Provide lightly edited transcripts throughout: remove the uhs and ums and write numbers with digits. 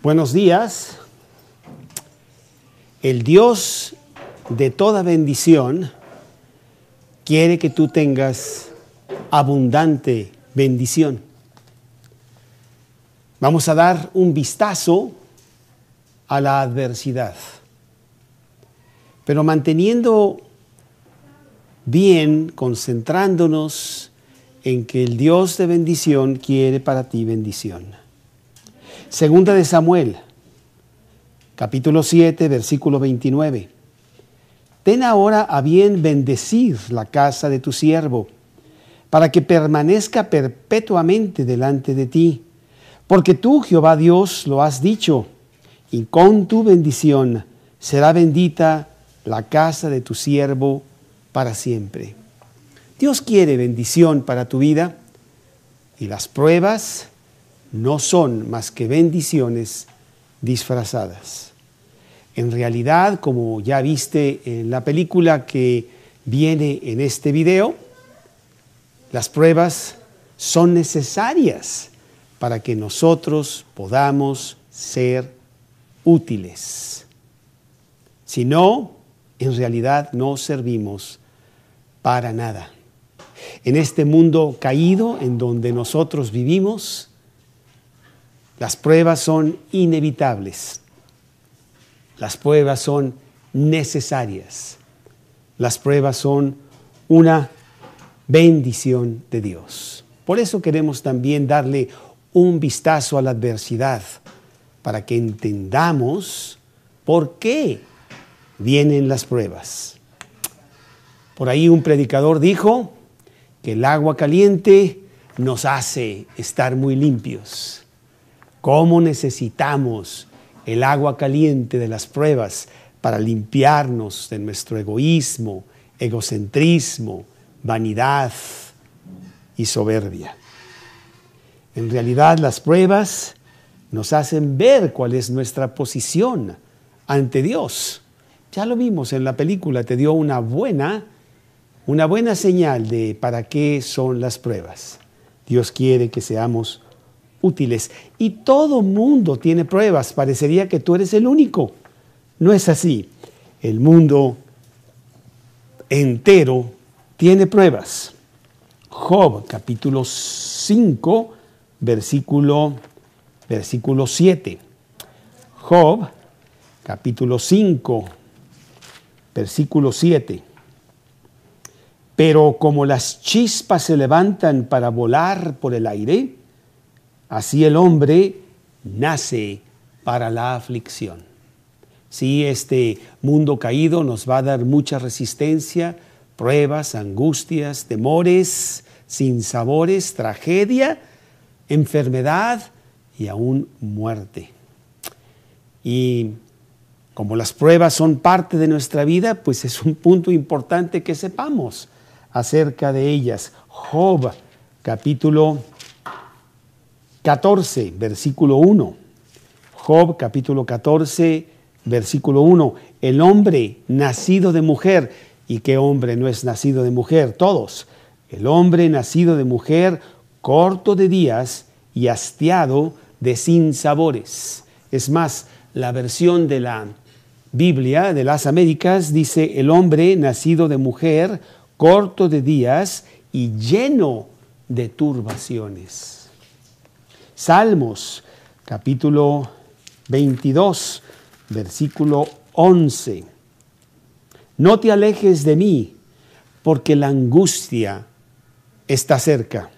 Buenos días. El Dios de toda bendición quiere que tú tengas abundante bendición. Vamos a dar un vistazo a la adversidad, pero manteniendo bien, concentrándonos en que el Dios de bendición quiere para ti bendición. Segunda de Samuel, capítulo 7, versículo 29. Ten ahora a bien bendecir la casa de tu siervo, para que permanezca perpetuamente delante de ti. Porque tú, Jehová Dios, lo has dicho, y con tu bendición será bendita la casa de tu siervo para siempre. Dios quiere bendición para tu vida, y las pruebas no son más que bendiciones disfrazadas. En realidad, como ya viste en la película que viene en este video, las pruebas son necesarias para que nosotros podamos ser útiles. Si no, en realidad no servimos para nada. En este mundo caído en donde nosotros vivimos, las pruebas son inevitables. Las pruebas son necesarias. Las pruebas son una bendición de Dios. Por eso queremos también darle un vistazo a la adversidad, para que entendamos por qué vienen las pruebas. Por ahí un predicador dijo que el agua caliente nos hace estar muy limpios. ¿Cómo necesitamos el agua caliente de las pruebas para limpiarnos de nuestro egoísmo, egocentrismo, vanidad y soberbia? En realidad, las pruebas nos hacen ver cuál es nuestra posición ante Dios. Ya lo vimos en la película, te dio una buena señal de para qué son las pruebas. Dios quiere que seamos útiles. Y todo mundo tiene pruebas. Parecería que tú eres el único. No es así. El mundo entero tiene pruebas. Job, capítulo 5, versículo 7. Job, capítulo 5, versículo 7. Pero como las chispas se levantan para volar por el aire, así el hombre nace para la aflicción. Sí, este mundo caído nos va a dar mucha resistencia, pruebas, angustias, temores, sinsabores, tragedia, enfermedad y aún muerte. Y como las pruebas son parte de nuestra vida, pues es un punto importante que sepamos acerca de ellas. Job, capítulo 14, versículo 1. Job, capítulo 14, versículo 1. El hombre nacido de mujer. ¿Y qué hombre no es nacido de mujer? Todos. El hombre nacido de mujer, corto de días y hastiado de sinsabores. Es más, la versión de la Biblia de las Américas dice: el hombre nacido de mujer, corto de días y lleno de turbaciones. Salmos, capítulo 22, versículo 11. No te alejes de mí, porque la angustia está cerca,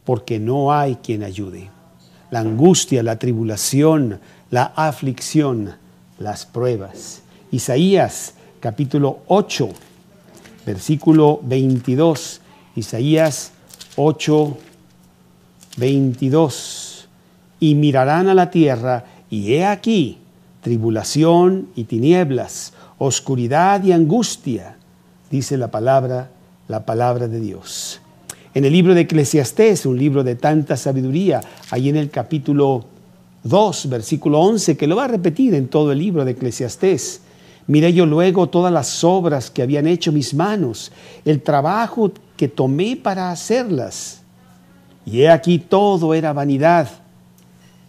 porque no hay quien ayude. La angustia, la tribulación, la aflicción, las pruebas. Isaías, capítulo 8, versículo 22. Isaías 8, 22. Y mirarán a la tierra, y he aquí tribulación y tinieblas, oscuridad y angustia, dice la palabra de Dios. En el libro de Eclesiastés, un libro de tanta sabiduría, ahí en el capítulo 2, versículo 11, que lo va a repetir en todo el libro de Eclesiastés. Miré yo luego todas las obras que habían hecho mis manos, el trabajo que tomé para hacerlas. Y he aquí todo era vanidad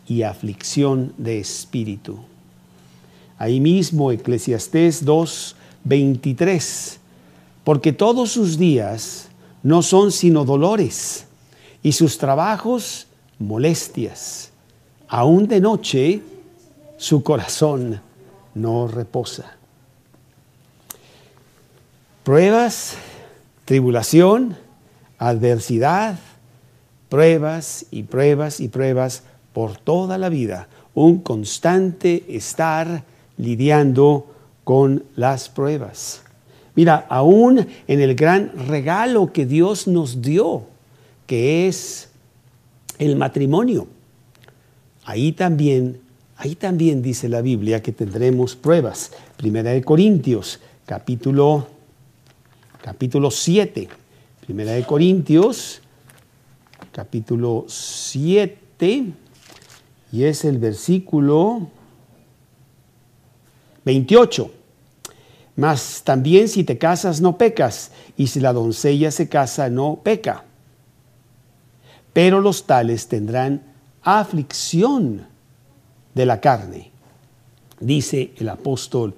y aflicción de espíritu. Ahí mismo Eclesiastés 2:23, porque todos sus días no son sino dolores, y sus trabajos molestias. Aún de noche su corazón no reposa. Pruebas, tribulación, adversidad, pruebas y pruebas y pruebas por toda la vida. Un constante estar lidiando con las pruebas. Mira, aún en el gran regalo que Dios nos dio, que es el matrimonio, ahí también dice la Biblia que tendremos pruebas. Primera de Corintios, capítulo 7. Primera de Corintios, capítulo 7, y es el versículo 28. Mas también si te casas no pecas, y si la doncella se casa no peca. Pero los tales tendrán aflicción de la carne, dice el apóstol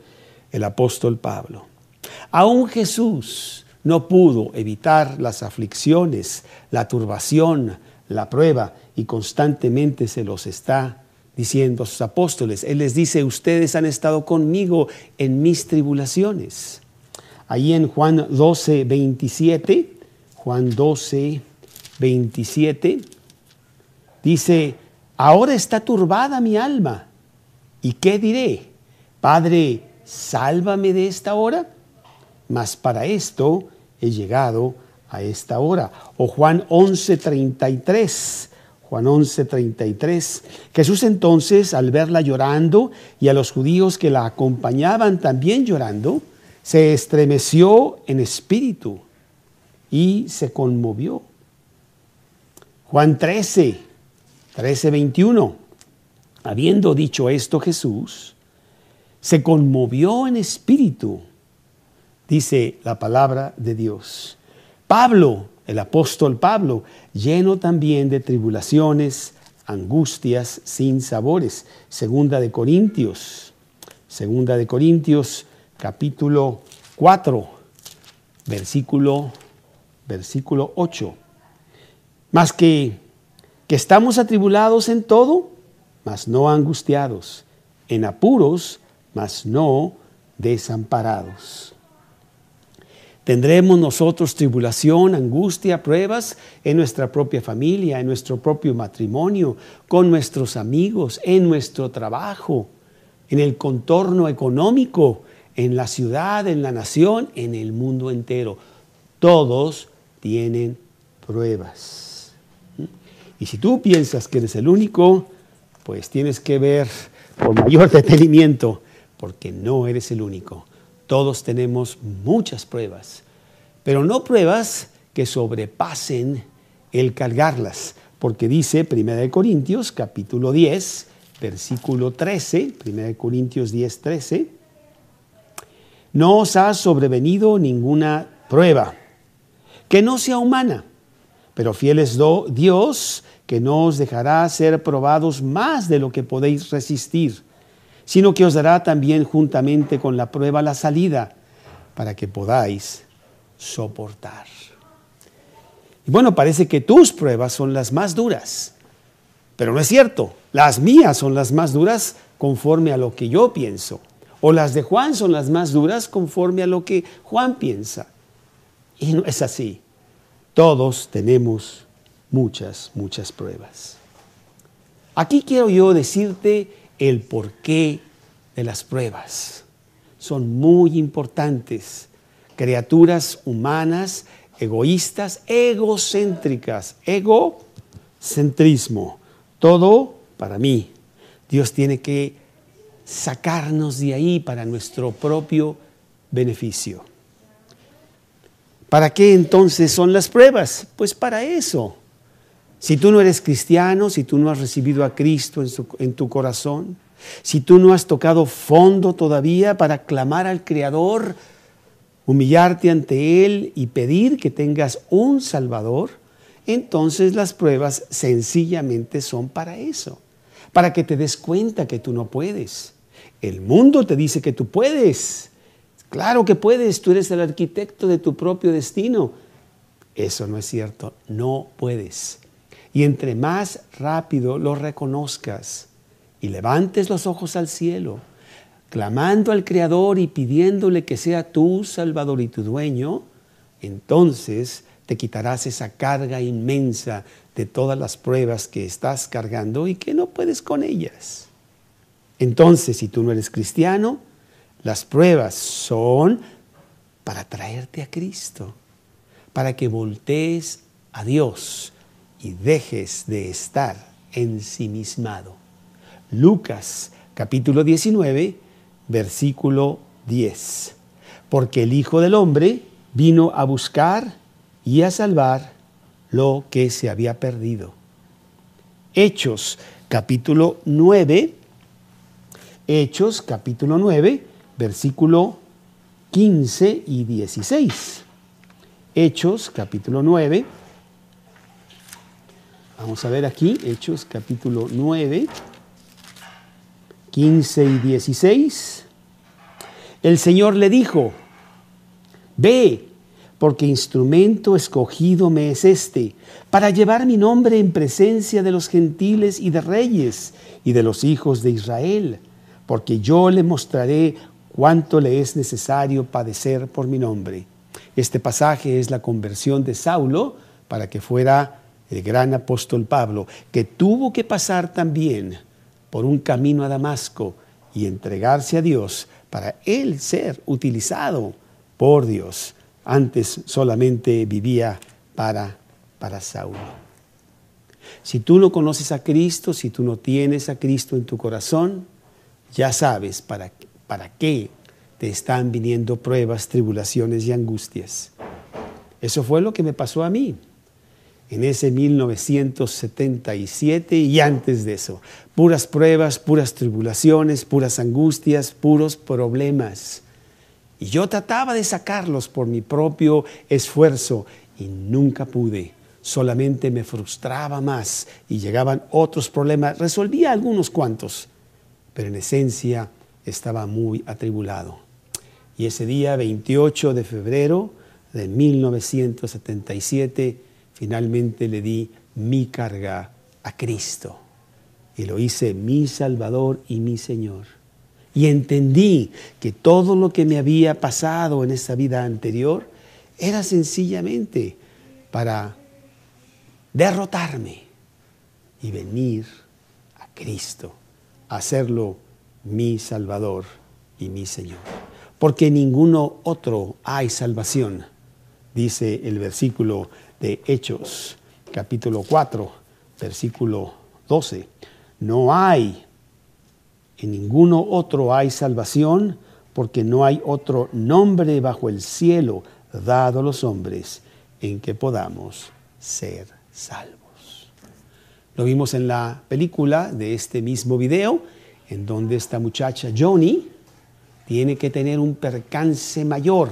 Pablo. Aún Jesús no pudo evitar las aflicciones, la turbación, la prueba, y constantemente se los está diciendo a sus apóstoles. Él les dice: ustedes han estado conmigo en mis tribulaciones. Ahí en Juan 12:27, dice: ahora está turbada mi alma, ¿y qué diré? Padre, sálvame de esta hora. Mas para esto he llegado a esta hora. O Juan 11:33. Jesús entonces, al verla llorando y a los judíos que la acompañaban también llorando, se estremeció en espíritu y se conmovió. Juan 13:21. Habiendo dicho esto, Jesús se conmovió en espíritu, dice la palabra de Dios. Pablo, el apóstol Pablo, lleno también de tribulaciones, angustias, sin sabores. Segunda de Corintios, capítulo 4, versículo 8. Mas que estamos atribulados en todo, mas no angustiados, en apuros, mas no desamparados. Tendremos nosotros tribulación, angustia, pruebas en nuestra propia familia, en nuestro propio matrimonio, con nuestros amigos, en nuestro trabajo, en el contorno económico, en la ciudad, en la nación, en el mundo entero. Todos tienen pruebas. Y si tú piensas que eres el único, pues tienes que ver con mayor detenimiento, porque no eres el único. Todos tenemos muchas pruebas, pero no pruebas que sobrepasen el cargarlas, porque dice 1 Corintios capítulo 10, versículo 13, 1 Corintios 10, 13, no os ha sobrevenido ninguna prueba que no sea humana, pero fiel es Dios, que no os dejará ser probados más de lo que podéis resistir, sino que os dará también juntamente con la prueba la salida, para que podáis soportar. Y bueno, parece que tus pruebas son las más duras, pero no es cierto. Las mías son las más duras conforme a lo que yo pienso, o las de Juan son las más duras conforme a lo que Juan piensa. Y no es así. Todos tenemos muchas pruebas. Aquí quiero yo decirte el porqué de las pruebas. Son muy importantes. Criaturas humanas, egoístas, egocéntricas, egocentrismo. Todo para mí. Dios tiene que sacarnos de ahí para nuestro propio beneficio. ¿Para qué entonces son las pruebas? Pues para eso. Si tú no eres cristiano, si tú no has recibido a Cristo en tu corazón, si tú no has tocado fondo todavía para clamar al Creador, humillarte ante Él y pedir que tengas un Salvador, entonces las pruebas sencillamente son para eso, para que te des cuenta que tú no puedes. El mundo te dice que tú puedes. Claro que puedes, tú eres el arquitecto de tu propio destino. Eso no es cierto, no puedes. Y entre más rápido lo reconozcas y levantes los ojos al cielo, clamando al Creador y pidiéndole que sea tu Salvador y tu dueño, entonces te quitarás esa carga inmensa de todas las pruebas que estás cargando y que no puedes con ellas. Entonces, si tú no eres cristiano, las pruebas son para traerte a Cristo, para que voltees a Dios y dejes de estar ensimismado. Lucas capítulo 19, versículo 10. Porque el Hijo del Hombre vino a buscar y a salvar lo que se había perdido. Hechos capítulo 9, versículo 15 y 16. Hechos capítulo 9. Vamos a ver aquí, Hechos capítulo 9, 15 y 16. El Señor le dijo: ve, porque instrumento escogido me es este, para llevar mi nombre en presencia de los gentiles y de reyes y de los hijos de Israel, porque yo le mostraré cuánto le es necesario padecer por mi nombre. Este pasaje es la conversión de Saulo para que fuera el gran apóstol Pablo, que tuvo que pasar también por un camino a Damasco y entregarse a Dios para él ser utilizado por Dios. Antes solamente vivía para Saulo. Si tú no conoces a Cristo, si tú no tienes a Cristo en tu corazón, ya sabes para qué te están viniendo pruebas, tribulaciones y angustias. Eso fue lo que me pasó a mí en ese 1977 y antes de eso. Puras pruebas, puras tribulaciones, puras angustias, puros problemas. Y yo trataba de sacarlos por mi propio esfuerzo y nunca pude. Solamente me frustraba más y llegaban otros problemas. Resolvía algunos cuantos, pero en esencia estaba muy atribulado. Y ese día, 28 de febrero de 1977, finalmente le di mi carga a Cristo. Y lo hice mi Salvador y mi Señor. Y entendí que todo lo que me había pasado en esa vida anterior era sencillamente para derrotarme y venir a Cristo, a hacerlo mi Salvador y mi Señor. Porque en ninguno otro hay salvación, dice el versículo de Hechos, capítulo 4, versículo 12. No hay, en ninguno otro hay salvación, porque no hay otro nombre bajo el cielo dado a los hombres en que podamos ser salvos. Lo vimos en la película de este mismo video, en donde esta muchacha Joni tiene que tener un percance mayor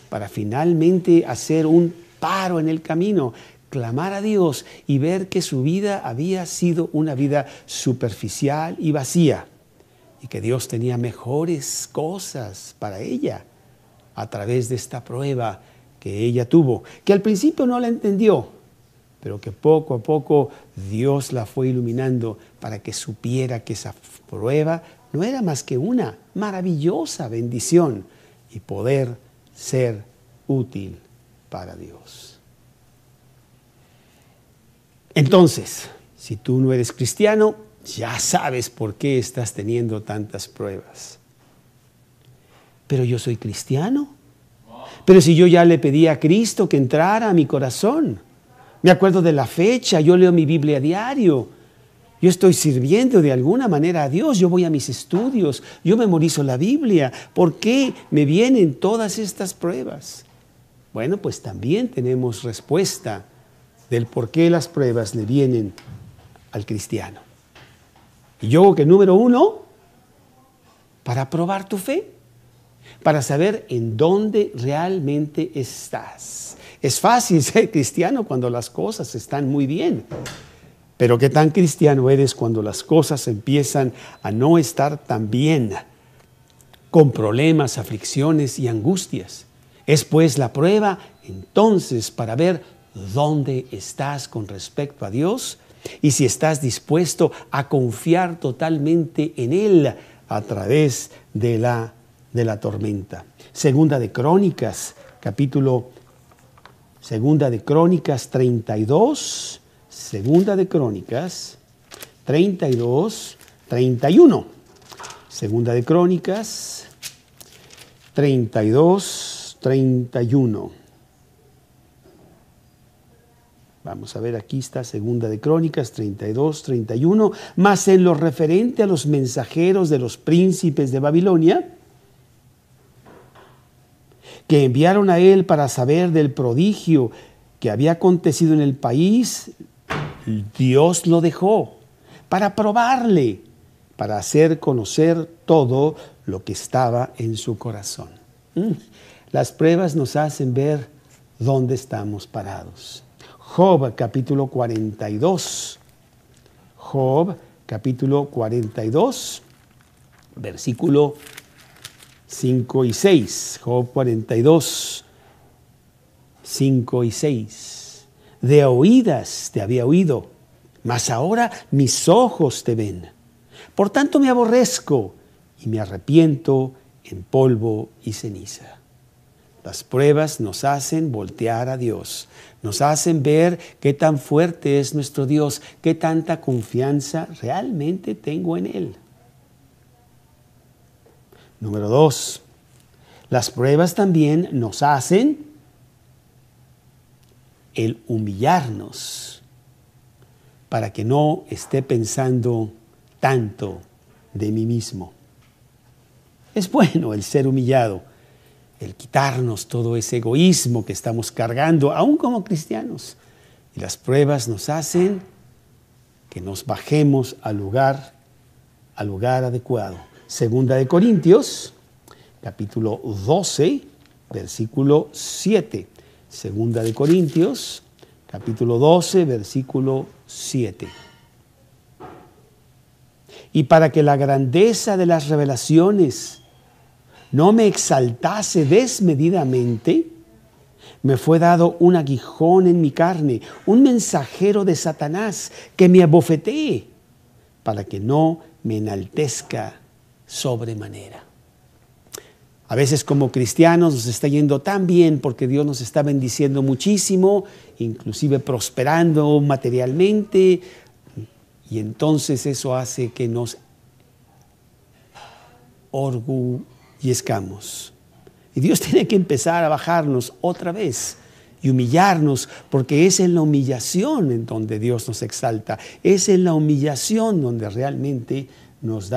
para finalmente hacer un paro en el camino, clamar a Dios y ver que su vida había sido una vida superficial y vacía y que Dios tenía mejores cosas para ella a través de esta prueba que ella tuvo, que al principio no la entendió, pero que poco a poco Dios la fue iluminando para que supiera que esa prueba no era más que una maravillosa bendición y poder ser útil para Dios. Entonces, si tú no eres cristiano, ya sabes por qué estás teniendo tantas pruebas. Pero yo soy cristiano. Pero si yo ya le pedí a Cristo que entrara a mi corazón. Me acuerdo de la fecha, yo leo mi Biblia a diario. Yo estoy sirviendo de alguna manera a Dios, yo voy a mis estudios, yo memorizo la Biblia. ¿Por qué me vienen todas estas pruebas? Bueno, pues también tenemos respuesta del por qué las pruebas le vienen al cristiano. Y yo creo que número 1, para probar tu fe, para saber en dónde realmente estás. Es fácil ser cristiano cuando las cosas están muy bien. Pero ¿qué tan cristiano eres cuando las cosas empiezan a no estar tan bien, con problemas, aflicciones y angustias? Es pues la prueba entonces para ver dónde estás con respecto a Dios y si estás dispuesto a confiar totalmente en Él a través de la tormenta. Segunda de Crónicas 32, Segunda de Crónicas 32, 31. Segunda de Crónicas 32, 31. Vamos a ver, aquí está Segunda de Crónicas 32, 31. Mas en lo referente a los mensajeros de los príncipes de Babilonia, que enviaron a él para saber del prodigio que había acontecido en el país, Dios lo dejó para probarle, para hacer conocer todo lo que estaba en su corazón. Las pruebas nos hacen ver dónde estamos parados. Job capítulo 42. Job capítulo 42, versículo 5 y 6. Job 42, 5 y 6. De oídas te había oído, mas ahora mis ojos te ven. Por tanto me aborrezco y me arrepiento en polvo y ceniza. Las pruebas nos hacen voltear a Dios, nos hacen ver qué tan fuerte es nuestro Dios, qué tanta confianza realmente tengo en Él. Número 2, las pruebas también nos hacen el humillarnos para que no esté pensando tanto de mí mismo. Es bueno el ser humillado, el quitarnos todo ese egoísmo que estamos cargando, aún como cristianos. Y las pruebas nos hacen que nos bajemos al lugar adecuado. Segunda de Corintios, capítulo 12, versículo 7. Segunda de Corintios, capítulo 12, versículo 7. Y para que la grandeza de las revelaciones no me exaltase desmedidamente, me fue dado un aguijón en mi carne, un mensajero de Satanás que me abofetee, para que no me enaltezca sobremanera. A veces como cristianos nos está yendo tan bien porque Dios nos está bendiciendo muchísimo, inclusive prosperando materialmente, y entonces eso hace que nos orgullezcamos. Y Dios tiene que empezar a bajarnos otra vez y humillarnos, porque es en la humillación en donde Dios nos exalta, es en la humillación donde realmente nos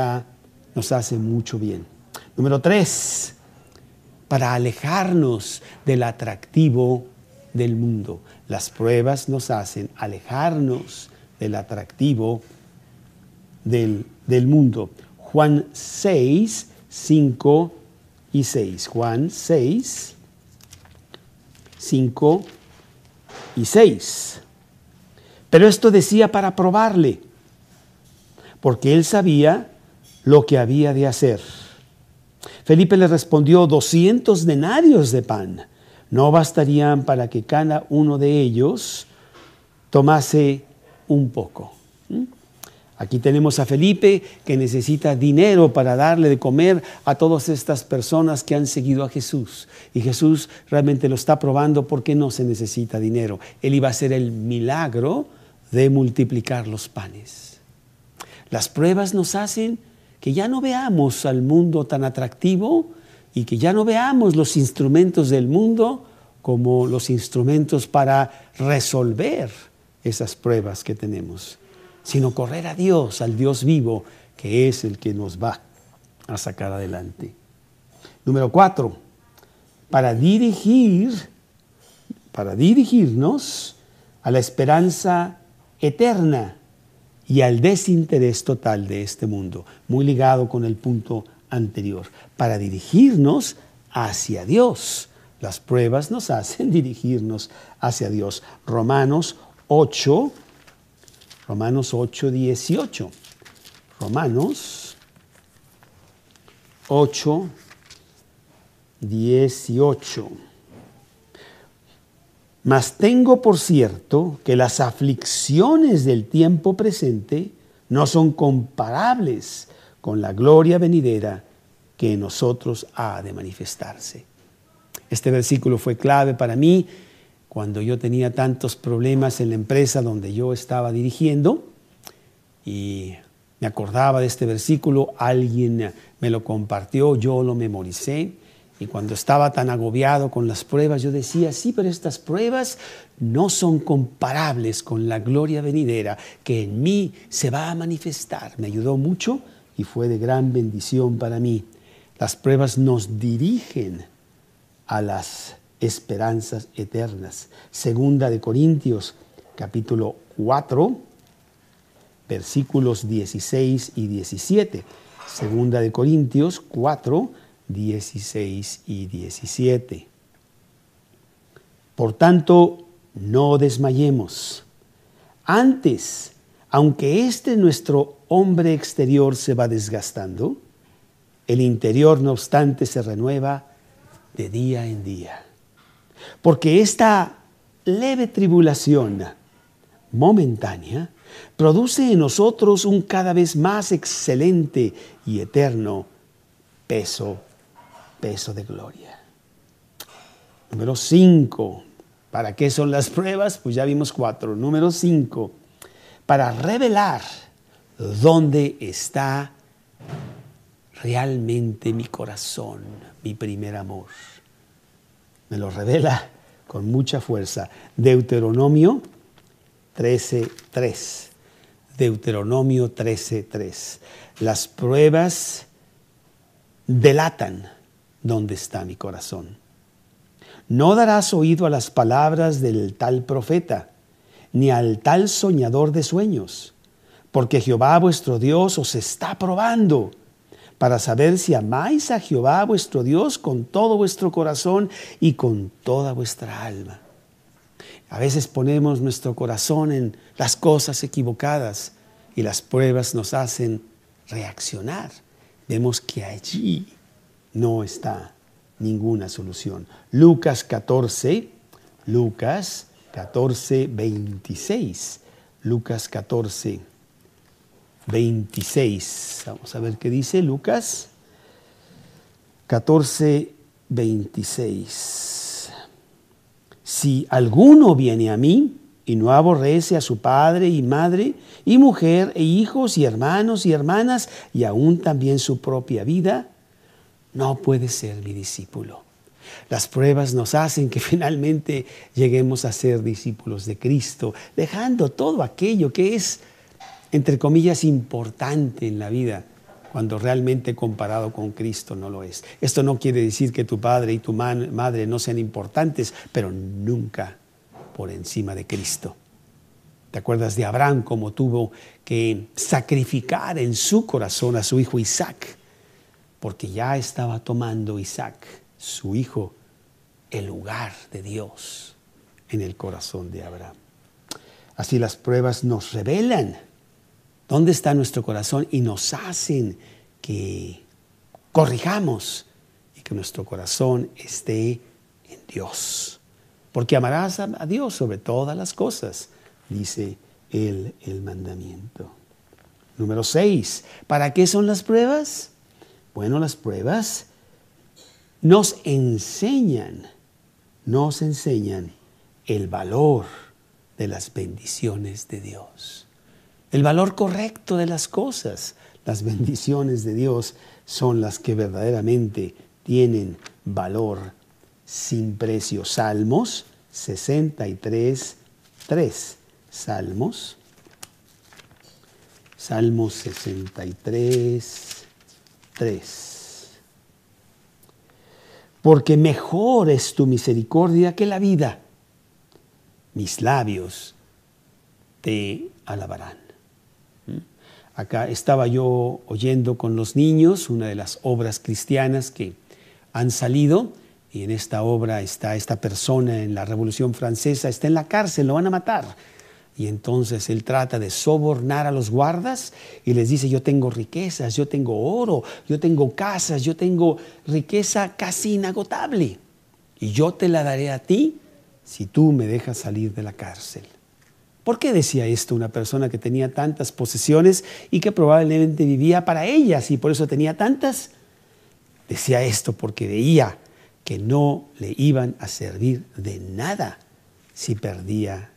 hace mucho bien. Número 3, para alejarnos del atractivo del mundo. Las pruebas nos hacen alejarnos del atractivo del mundo. Juan 6, 5 y 6. Juan 6, 5 y 6. Pero esto decía para probarle, porque él sabía lo que había de hacer. Felipe le respondió: 200 denarios de pan no bastarían para que cada uno de ellos tomase un poco. Aquí tenemos a Felipe que necesita dinero para darle de comer a todas estas personas que han seguido a Jesús. Y Jesús realmente lo está probando porque no se necesita dinero. Él iba a hacer el milagro de multiplicar los panes. Las pruebas nos hacen que ya no veamos al mundo tan atractivo y que ya no veamos los instrumentos del mundo como los instrumentos para resolver esas pruebas que tenemos, sino correr a Dios, al Dios vivo, que es el que nos va a sacar adelante. Número 4, para dirigirnos a la esperanza eterna y al desinterés total de este mundo, muy ligado con el punto anterior, para dirigirnos hacia Dios. Las pruebas nos hacen dirigirnos hacia Dios. Romanos 8, Romanos 8:18. Romanos 8:18. Mas tengo por cierto que las aflicciones del tiempo presente no son comparables con la gloria venidera que en nosotros ha de manifestarse. Este versículo fue clave para mí cuando yo tenía tantos problemas en la empresa donde yo estaba dirigiendo, y me acordaba de este versículo, alguien me lo compartió, yo lo memoricé, y cuando estaba tan agobiado con las pruebas, yo decía, sí, pero estas pruebas no son comparables con la gloria venidera que en mí se va a manifestar. Me ayudó mucho y fue de gran bendición para mí. Las pruebas nos dirigen a las esperanzas eternas. Segunda de Corintios, capítulo 4, versículos 16 y 17. Segunda de Corintios 4, 16 y 17. Por tanto, no desmayemos. Antes, aunque nuestro hombre exterior se va desgastando, el interior, no obstante, se renueva de día en día. Porque esta leve tribulación momentánea produce en nosotros un cada vez más excelente y eterno peso de gloria. Número 5. ¿Para qué son las pruebas? Pues ya vimos 4. Número 5. Para revelar dónde está realmente mi corazón, mi primer amor. Me lo revela con mucha fuerza. Deuteronomio 13:3. Deuteronomio 13:3. Las pruebas delatan dónde está mi corazón. No darás oído a las palabras del tal profeta, ni al tal soñador de sueños, porque Jehová vuestro Dios os está probando, para saber si amáis a Jehová vuestro Dios con todo vuestro corazón y con toda vuestra alma. A veces ponemos nuestro corazón en las cosas equivocadas y las pruebas nos hacen reaccionar. Vemos que allí no está ninguna solución. Lucas 14:26. Lucas 14:26. Vamos a ver qué dice Lucas 14:26. Si alguno viene a mí y no aborrece a su padre y madre y mujer e hijos y hermanos y hermanas y aún también su propia vida, no puede ser mi discípulo. Las pruebas nos hacen que finalmente lleguemos a ser discípulos de Cristo, dejando todo aquello que es, entre comillas, importante en la vida, cuando realmente comparado con Cristo no lo es. Esto no quiere decir que tu padre y tu madre no sean importantes, pero nunca por encima de Cristo. ¿Te acuerdas de Abraham, cómo tuvo que sacrificar en su corazón a su hijo Isaac? Porque ya estaba tomando Isaac, su hijo, el lugar de Dios en el corazón de Abraham. Así las pruebas nos revelan dónde está nuestro corazón y nos hacen que corrijamos y que nuestro corazón esté en Dios. Porque amarás a Dios sobre todas las cosas, dice el mandamiento. Número 6. ¿Para qué son las pruebas? Bueno, las pruebas nos enseñan el valor de las bendiciones de Dios. El valor correcto de las cosas. Las bendiciones de Dios son las que verdaderamente tienen valor sin precio. Salmos 63:3. Salmos 63:3. Porque mejor es tu misericordia que la vida. Mis labios te alabarán. Acá estaba yo oyendo con los niños una de las obras cristianas que han salido, y en esta obra está esta persona en la Revolución Francesa, está en la cárcel, lo van a matar. Y entonces él trata de sobornar a los guardas y les dice, yo tengo riquezas, yo tengo oro, yo tengo casas, yo tengo riqueza casi inagotable. Y yo te la daré a ti si tú me dejas salir de la cárcel. ¿Por qué decía esto una persona que tenía tantas posesiones y que probablemente vivía para ellas y por eso tenía tantas? Decía esto porque veía que no le iban a servir de nada si perdía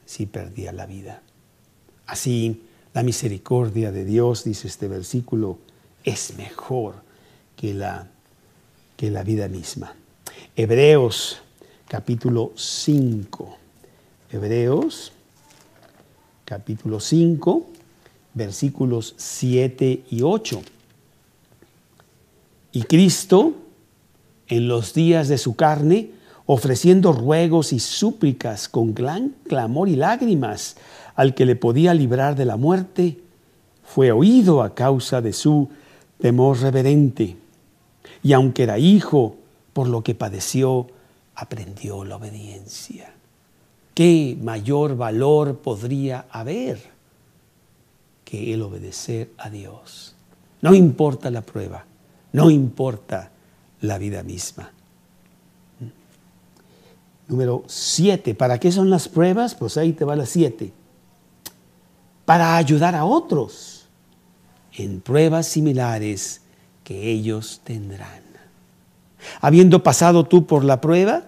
la vida. Así, la misericordia de Dios, dice este versículo, es mejor que la vida misma. Hebreos capítulo 5. Hebreos capítulo 5, versículos 7 y 8. Y Cristo, en los días de su carne, ofreciendo ruegos y súplicas con gran clamor y lágrimas al que le podía librar de la muerte, fue oído a causa de su temor reverente. Y aunque era hijo, por lo que padeció, aprendió la obediencia. ¿Qué mayor valor podría haber que el obedecer a Dios? No importa la prueba, no importa la vida misma. Número 7. ¿Para qué son las pruebas? Pues ahí te va la 7. Para ayudar a otros en pruebas similares que ellos tendrán. Habiendo pasado tú por la prueba,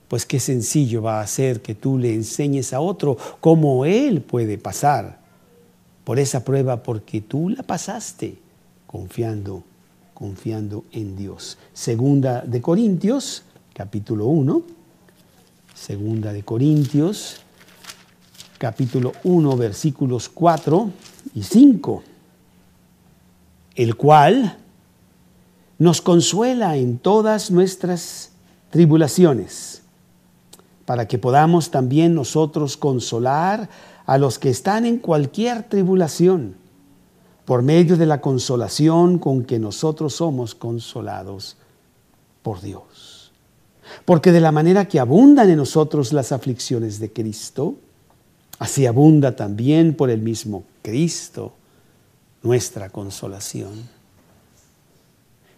pues qué sencillo va a ser que tú le enseñes a otro cómo él puede pasar por esa prueba porque tú la pasaste confiando en Dios. Segunda de Corintios, capítulo 1. Segunda de Corintios, capítulo 1, versículos 4 y 5. El cual nos consuela en todas nuestras tribulaciones, para que podamos también nosotros consolar a los que están en cualquier tribulación, por medio de la consolación con que nosotros somos consolados por Dios. Porque de la manera que abundan en nosotros las aflicciones de Cristo, así abunda también por el mismo Cristo nuestra consolación.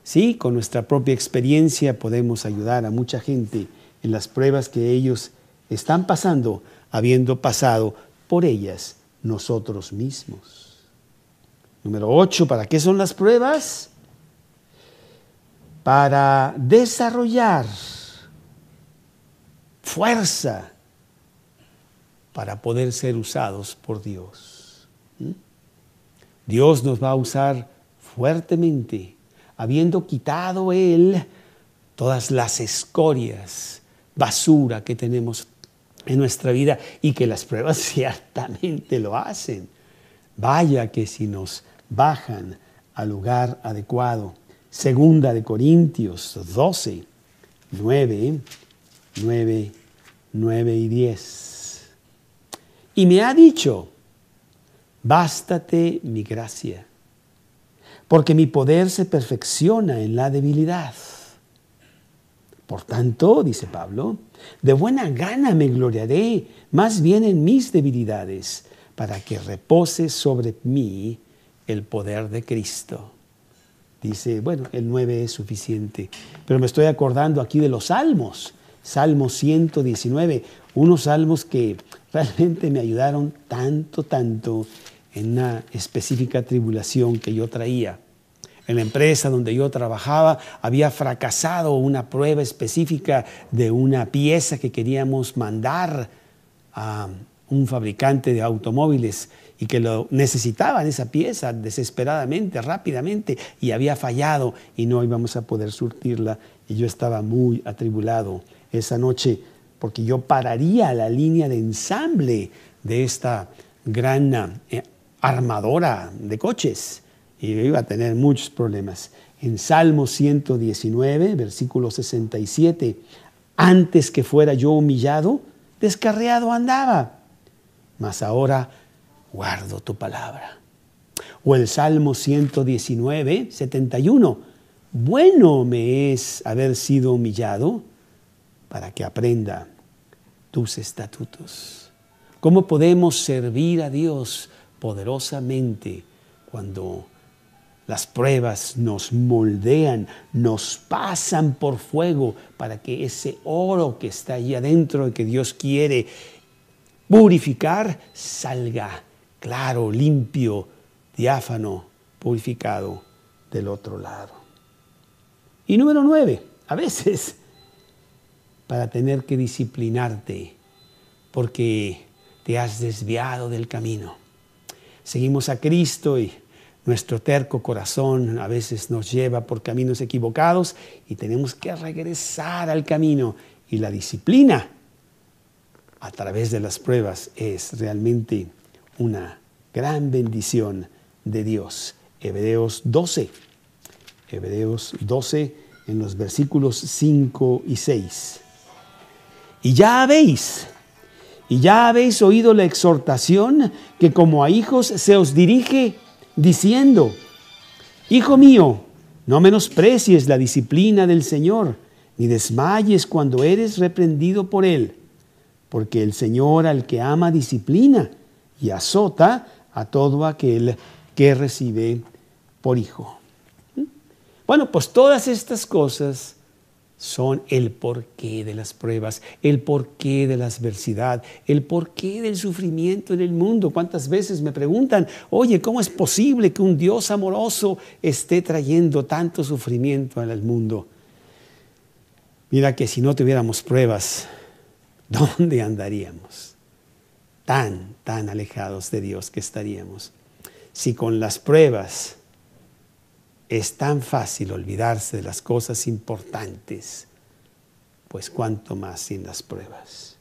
Sí, con nuestra propia experiencia podemos ayudar a mucha gente en las pruebas que ellos están pasando, habiendo pasado por ellas nosotros mismos. Número 8, ¿para qué son las pruebas? Para desarrollar fuerza para poder ser usados por Dios. Dios nos va a usar fuertemente, habiendo quitado Él todas las escorias, basura que tenemos en nuestra vida y que las pruebas ciertamente lo hacen. Vaya que si nos bajan al lugar adecuado. Segunda de Corintios 12, 9 y 10. Y me ha dicho, bástate mi gracia, porque mi poder se perfecciona en la debilidad. Por tanto, dice Pablo, de buena gana me gloriaré más bien en mis debilidades, para que repose sobre mí el poder de Cristo. Dice, bueno, el 9 es suficiente, pero me estoy acordando aquí de los salmos. Salmo 119, unos salmos que realmente me ayudaron tanto en una específica tribulación que yo traía. En la empresa donde yo trabajaba había fracasado una prueba específica de una pieza que queríamos mandar a un fabricante de automóviles y que lo necesitaban esa pieza desesperadamente, rápidamente, y había fallado y no íbamos a poder surtirla. Y yo estaba muy atribulado esa noche porque yo pararía la línea de ensamble de esta gran armadora de coches y iba a tener muchos problemas. En Salmo 119, versículo 67, antes que fuera yo humillado, descarriado andaba, mas ahora guardo tu palabra. O el Salmo 119, 71, bueno me es haber sido humillado para que aprenda tus estatutos. ¿Cómo podemos servir a Dios poderosamente cuando las pruebas nos moldean, nos pasan por fuego para que ese oro que está ahí adentro y que Dios quiere purificar salga claro, limpio, diáfano, purificado del otro lado? Y número 9, a veces para tener que disciplinarte porque te has desviado del camino. Seguimos a Cristo y nuestro terco corazón a veces nos lleva por caminos equivocados y tenemos que regresar al camino. Y la disciplina a través de las pruebas es realmente una gran bendición de Dios. Hebreos 12 en los versículos 5 y 6. Y ya habéis oído la exhortación que como a hijos se os dirige, diciendo: Hijo mío, no menosprecies la disciplina del Señor, ni desmayes cuando eres reprendido por Él, porque el Señor al que ama disciplina y azota a todo aquel que recibe por hijo. Bueno, pues todas estas cosas son el porqué de las pruebas, el porqué de la adversidad, el porqué del sufrimiento en el mundo. ¿Cuántas veces me preguntan, oye, ¿cómo es posible que un Dios amoroso esté trayendo tanto sufrimiento al mundo? Mira que si no tuviéramos pruebas, ¿dónde andaríamos? Tan alejados de Dios que estaríamos. Si con las pruebas es tan fácil olvidarse de las cosas importantes, pues cuánto más sin las pruebas.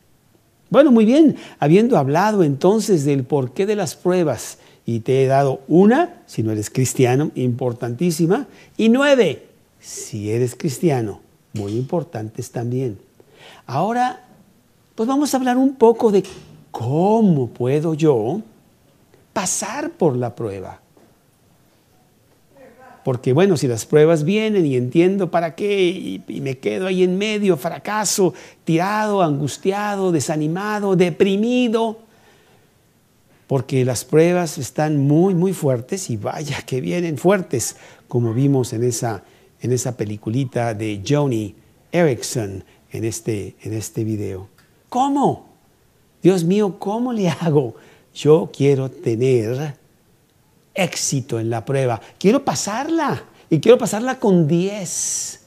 Bueno, muy bien, habiendo hablado entonces del porqué de las pruebas, y te he dado una, si no eres cristiano, importantísima, y 9, si eres cristiano, muy importantes también. Ahora, pues vamos a hablar un poco de cómo puedo yo pasar por la prueba. Porque bueno, si las pruebas vienen y entiendo para qué y me quedo ahí en medio, fracaso, tirado, angustiado, desanimado, deprimido, porque las pruebas están muy fuertes y vaya que vienen fuertes, como vimos en esa peliculita de Joni Eareckson en este video. ¿Cómo? Dios mío, ¿cómo le hago? Yo quiero tener éxito en la prueba. Quiero pasarla y quiero pasarla con 10.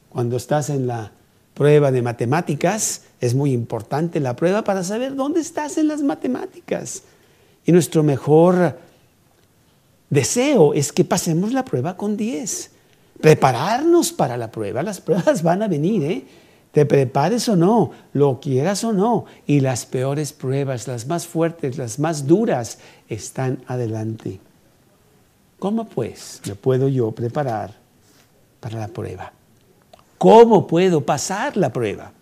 Cuando estás en la prueba de matemáticas, es muy importante la prueba para saber dónde estás en las matemáticas. Y nuestro mejor deseo es que pasemos la prueba con 10. Prepararnos para la prueba. Las pruebas van a venir, ¿eh? Te prepares o no, lo quieras o no. Y las peores pruebas, las más fuertes, las más duras, están adelante. ¿Cómo pues me puedo yo preparar para la prueba? ¿Cómo puedo pasar la prueba?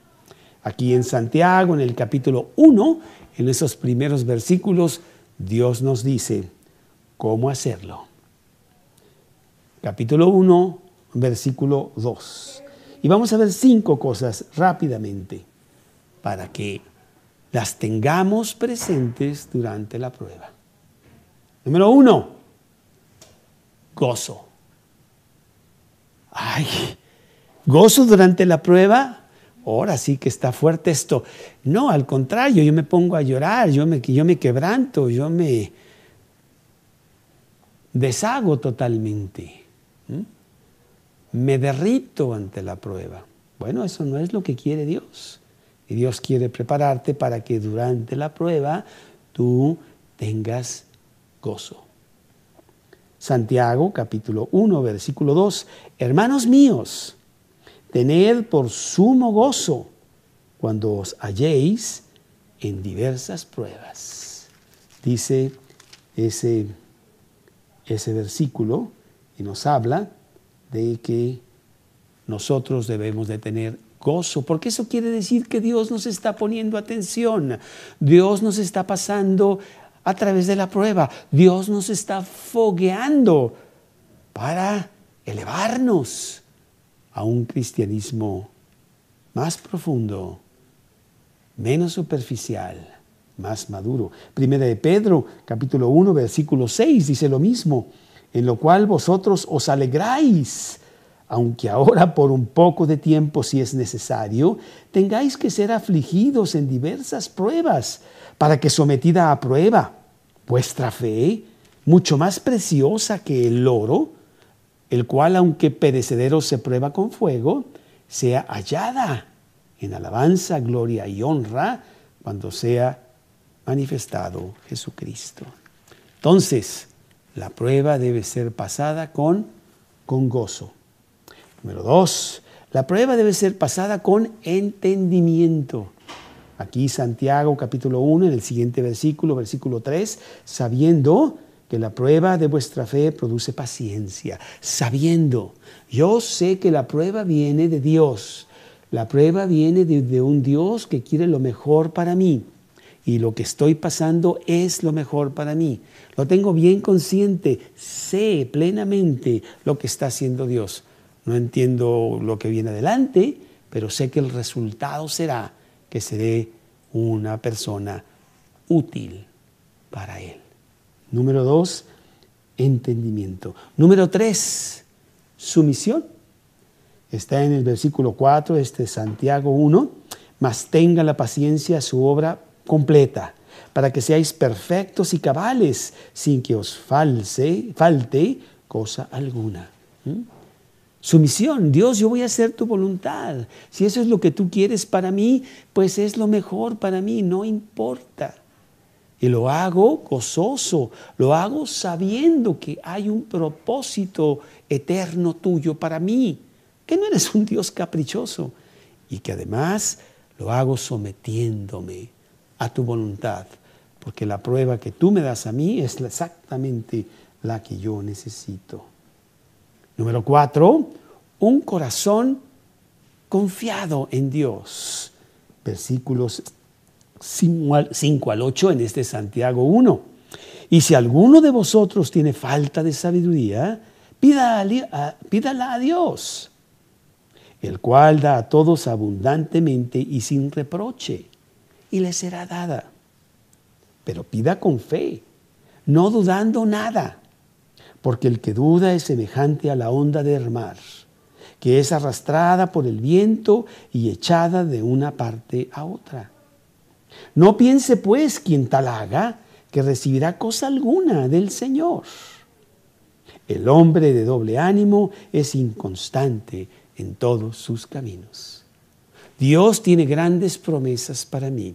Aquí en Santiago, en el capítulo 1, en esos primeros versículos, Dios nos dice cómo hacerlo. Capítulo 1, versículo 2. Y vamos a ver 5 cosas rápidamente para que las tengamos presentes durante la prueba. Número 1. Gozo. Ay, gozo durante la prueba. Ahora sí que está fuerte esto. No, al contrario, yo me pongo a llorar, yo me quebranto, yo me deshago totalmente. Me derrito ante la prueba. Bueno, eso no es lo que quiere Dios. Y Dios quiere prepararte para que durante la prueba tú tengas gozo. Santiago, capítulo 1, versículo 2. Hermanos míos, tened por sumo gozo cuando os halléis en diversas pruebas. Dice ese versículo y nos habla de que nosotros debemos de tener gozo, porque eso quiere decir que Dios nos está poniendo atención. Dios nos está pasando a través de la prueba. Dios nos está fogueando para elevarnos a un cristianismo más profundo, menos superficial, más maduro. Primera de Pedro, capítulo 1, versículo 6, dice lo mismo, en lo cual vosotros os alegráis, aunque ahora por un poco de tiempo, si es necesario, tengáis que ser afligidos en diversas pruebas, para que sometida a prueba vuestra fe, mucho más preciosa que el oro, el cual aunque perecedero se prueba con fuego, sea hallada en alabanza, gloria y honra cuando sea manifestado Jesucristo. Entonces, la prueba debe ser pasada con gozo. Número 2, la prueba debe ser pasada con entendimiento. Aquí Santiago capítulo 1, en el siguiente versículo, versículo 3, sabiendo que la prueba de vuestra fe produce paciencia. Sabiendo, yo sé que la prueba viene de Dios. La prueba viene de un Dios que quiere lo mejor para mí. Y lo que estoy pasando es lo mejor para mí. Lo tengo bien consciente, sé plenamente lo que está haciendo Dios. No entiendo lo que viene adelante, pero sé que el resultado será que seré una persona útil para Él. Número 2, entendimiento. Número 3, sumisión. Está en el versículo 4, Santiago 1, mas tenga la paciencia su obra completa, para que seáis perfectos y cabales, sin que os falte cosa alguna. Sumisión, Dios, yo voy a hacer tu voluntad. Si eso es lo que tú quieres para mí, pues es lo mejor para mí, no importa. Y lo hago gozoso, lo hago sabiendo que hay un propósito eterno tuyo para mí, que no eres un Dios caprichoso y que además lo hago sometiéndome a tu voluntad, porque la prueba que tú me das a mí es exactamente la que yo necesito. Número 4, un corazón confiado en Dios. Versículos 5 al 8 en Santiago 1. Y si alguno de vosotros tiene falta de sabiduría, pídala a Dios, el cual da a todos abundantemente y sin reproche, y le será dada. Pero pida con fe, no dudando nada, porque el que duda es semejante a la onda del mar, que es arrastrada por el viento y echada de una parte a otra. No piense pues quien tal haga que recibirá cosa alguna del Señor. El hombre de doble ánimo es inconstante en todos sus caminos. Dios tiene grandes promesas para mí.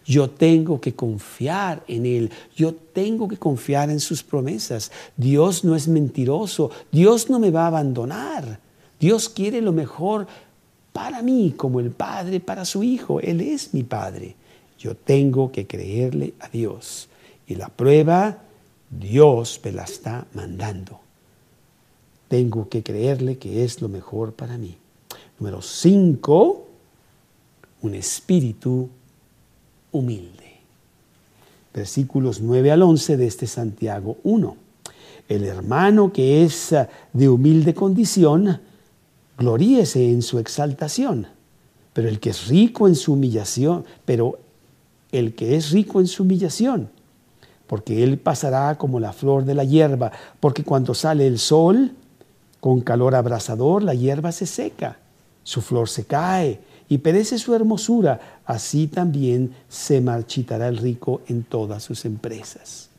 Yo tengo que confiar en Él. Yo tengo que confiar en sus promesas. Dios no es mentiroso. Dios no me va a abandonar. Dios quiere lo mejor para mí, como el Padre para su Hijo. Él es mi Padre. Yo tengo que creerle a Dios. Y la prueba, Dios me la está mandando. Tengo que creerle que es lo mejor para mí. Número 5, un espíritu humilde. Versículos 9 al 11 de Santiago 1. El hermano que es de humilde condición, gloríese en su exaltación, pero el que es rico en su humillación, porque él pasará como la flor de la hierba, porque cuando sale el sol, con calor abrasador, la hierba se seca, su flor se cae y perece su hermosura, así también se marchitará el rico en todas sus empresas.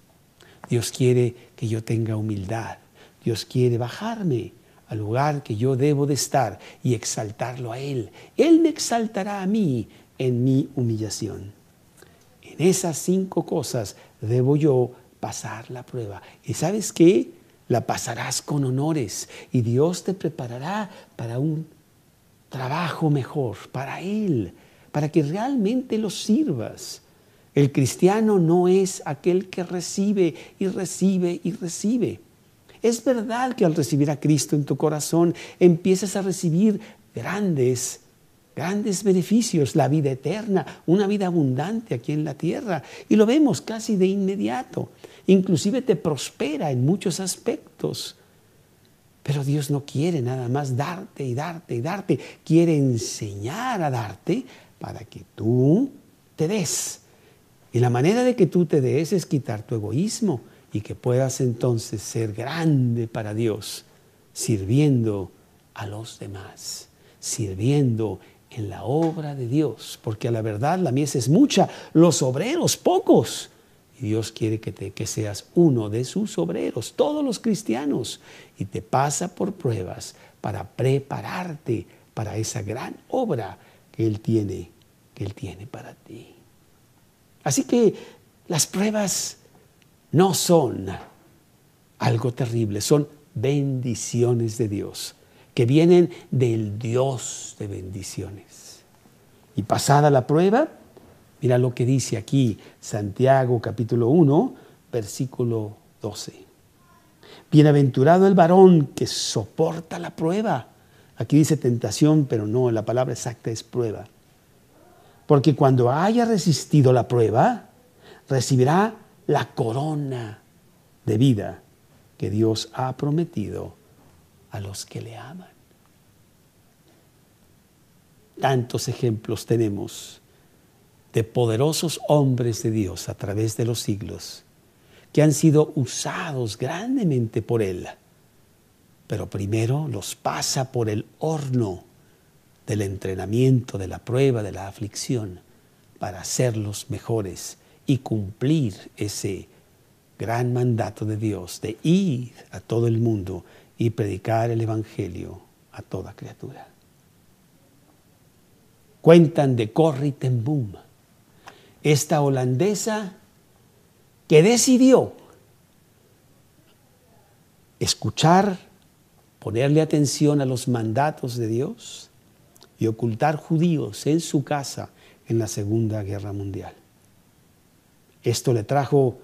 Dios quiere que yo tenga humildad. Dios quiere bajarme al lugar que yo debo de estar y exaltarlo a Él. Él me exaltará a mí en mi humillación. En esas 5 cosas debo yo pasar la prueba. ¿Y sabes qué? La pasarás con honores y Dios te preparará para un trabajo mejor, para Él, para que realmente lo sirvas. El cristiano no es aquel que recibe y recibe y recibe. Es verdad que al recibir a Cristo en tu corazón empiezas a recibir grandes beneficios, la vida eterna, una vida abundante aquí en la tierra. Y lo vemos casi de inmediato. Inclusive te prospera en muchos aspectos. Pero Dios no quiere nada más darte y darte y darte. Quiere enseñar a darte para que tú te des. Y la manera de que tú te des es quitar tu egoísmo y que puedas entonces ser grande para Dios, sirviendo a los demás, sirviendo en la obra de Dios, porque a la verdad la mies es mucha, los obreros pocos. Y Dios quiere que seas uno de sus obreros, todos los cristianos, y te pasa por pruebas para prepararte para esa gran obra que Él tiene para ti. Así que las pruebas no son algo terrible, son bendiciones de Dios, que vienen del Dios de bendiciones. Y pasada la prueba, mira lo que dice aquí Santiago capítulo 1, versículo 12. Bienaventurado el varón que soporta la prueba. Aquí dice tentación, pero no, la palabra exacta es prueba. Porque cuando haya resistido la prueba, recibirá la corona de vida que Dios ha prometido a los que le aman. Tantos ejemplos tenemos de poderosos hombres de Dios a través de los siglos que han sido usados grandemente por Él, pero primero los pasa por el horno del entrenamiento, de la prueba, de la aflicción, para hacerlos mejores y cumplir ese gran mandato de Dios de ir a todo el mundo y predicar el Evangelio a toda criatura. Cuentan de Corrie ten Boom, esta holandesa que decidió escuchar, ponerle atención a los mandatos de Dios y ocultar judíos en su casa en la Segunda Guerra Mundial. Esto le trajo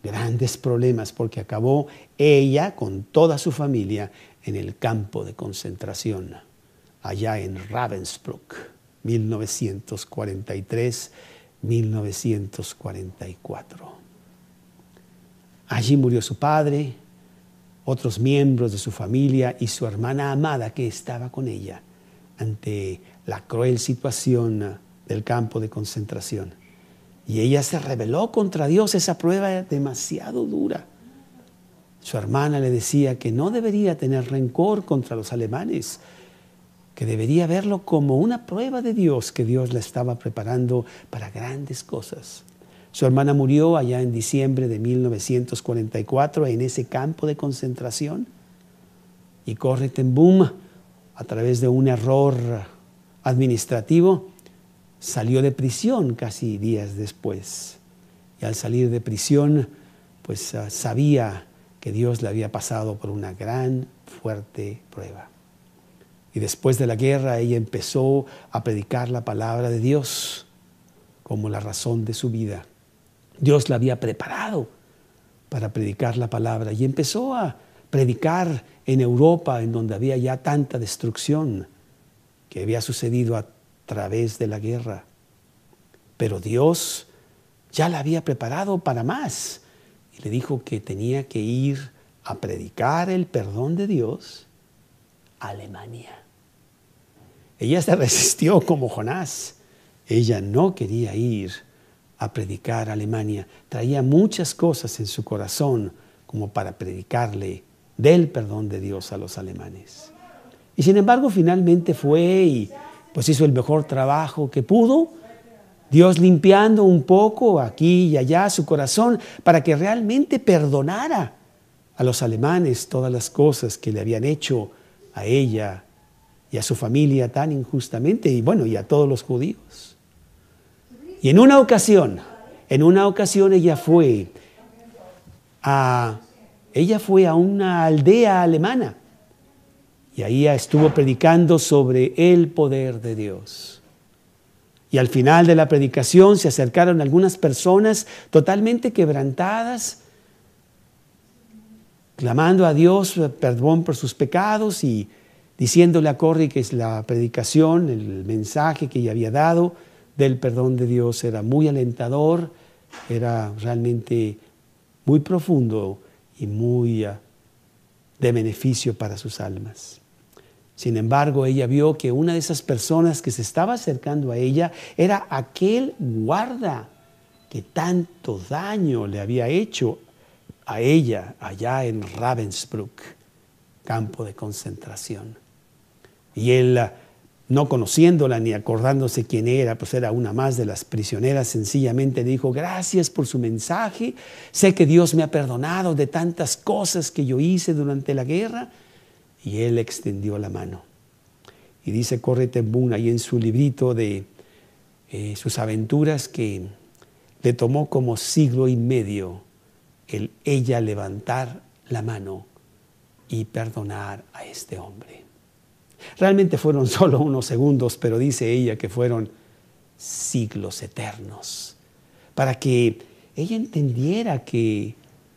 grandes problemas porque acabó ella con toda su familia en el campo de concentración, allá en Ravensbrück, 1943-1944. Allí murió su padre, otros miembros de su familia y su hermana amada que estaba con ella ante la cruel situación del campo de concentración. Y ella se rebeló contra Dios, esa prueba era demasiado dura. Su hermana le decía que no debería tener rencor contra los alemanes, que debería verlo como una prueba de Dios, que Dios la estaba preparando para grandes cosas. Su hermana murió allá en diciembre de 1944 en ese campo de concentración. Y Corrie ten Boom, a través de un error administrativo, salió de prisión casi días después. Y al salir de prisión, pues sabía que Dios le había pasado por una gran, fuerte prueba. Y después de la guerra, ella empezó a predicar la palabra de Dios como la razón de su vida. Dios la había preparado para predicar la palabra y empezó a predicar en Europa, en donde había ya tanta destrucción que había sucedido a través de la guerra. Pero Dios ya la había preparado para más y le dijo que tenía que ir a predicar el perdón de Dios a Alemania. Ella se resistió como Jonás. Ella no quería ir a predicar a Alemania. Traía muchas cosas en su corazón como para predicarle del perdón de Dios a los alemanes. Y sin embargo, finalmente fue y pues hizo el mejor trabajo que pudo, Dios limpiando un poco aquí y allá su corazón para que realmente perdonara a los alemanes todas las cosas que le habían hecho a ella y a su familia tan injustamente y bueno, y a todos los judíos. Y en una ocasión ella fue a una aldea alemana y ahí estuvo predicando sobre el poder de Dios. Y al final de la predicación se acercaron algunas personas totalmente quebrantadas, clamando a Dios perdón por sus pecados y diciéndole a Corrie que es la predicación, el mensaje que ella había dado del perdón de Dios era muy alentador, era realmente muy profundo y muy de beneficio para sus almas. Sin embargo, ella vio que una de esas personas que se estaba acercando a ella era aquel guarda que tanto daño le había hecho a ella allá en Ravensbrück, campo de concentración. Y él, no conociéndola ni acordándose quién era, pues era una más de las prisioneras, sencillamente dijo: gracias por su mensaje, sé que Dios me ha perdonado de tantas cosas que yo hice durante la guerra. Y él extendió la mano. Y dice Corrie ten Boom ahí en su librito de sus aventuras, que le tomó como 1,5 siglos el ella levantar la mano y perdonar a este hombre. Realmente fueron solo unos segundos, pero dice ella que fueron siglos eternos, para que ella entendiera que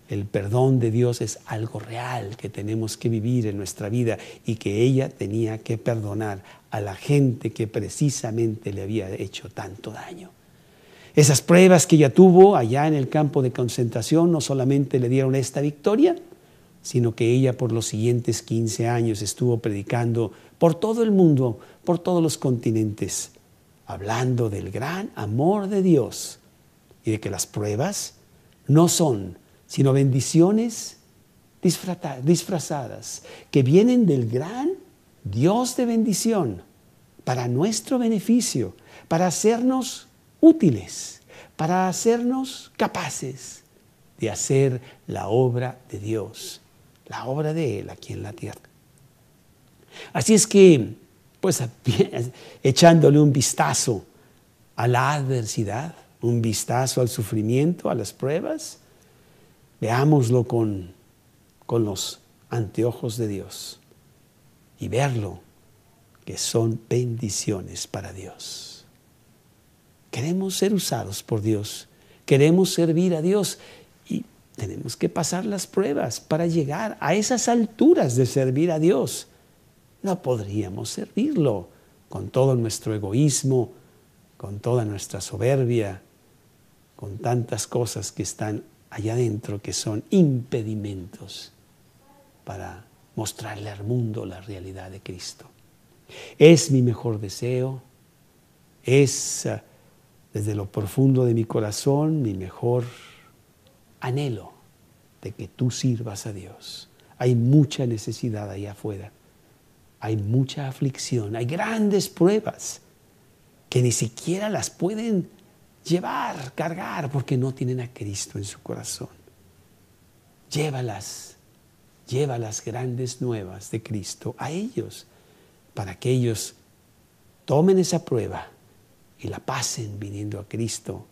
el perdón de Dios es algo real que tenemos que vivir en nuestra vida, y que ella tenía que perdonar a la gente que precisamente le había hecho tanto daño. Esas pruebas que ella tuvo allá en el campo de concentración no solamente le dieron esta victoria, sino que ella por los siguientes 15 años estuvo predicando por todo el mundo, por todos los continentes, hablando del gran amor de Dios y de que las pruebas no son sino bendiciones disfrazadas que vienen del gran Dios de bendición para nuestro beneficio, para hacernos útiles, para hacernos capaces de hacer la obra de Dios, la obra de Él aquí en la tierra. Así es que, pues, echándole un vistazo a la adversidad, un vistazo al sufrimiento, a las pruebas, veámoslo con los anteojos de Dios y verlo que son bendiciones para Dios. Queremos ser usados por Dios, queremos servir a Dios, y tenemos que pasar las pruebas para llegar a esas alturas de servir a Dios. No podríamos servirlo con todo nuestro egoísmo, con toda nuestra soberbia, con tantas cosas que están allá adentro que son impedimentos para mostrarle al mundo la realidad de Cristo. Es mi mejor deseo, es desde lo profundo de mi corazón mi mejor anhelo de que tú sirvas a Dios. Hay mucha necesidad allá afuera, hay mucha aflicción, hay grandes pruebas que ni siquiera las pueden llevar, cargar, porque no tienen a Cristo en su corazón. Llévalas grandes nuevas de Cristo a ellos, para que ellos tomen esa prueba y la pasen viniendo a Cristo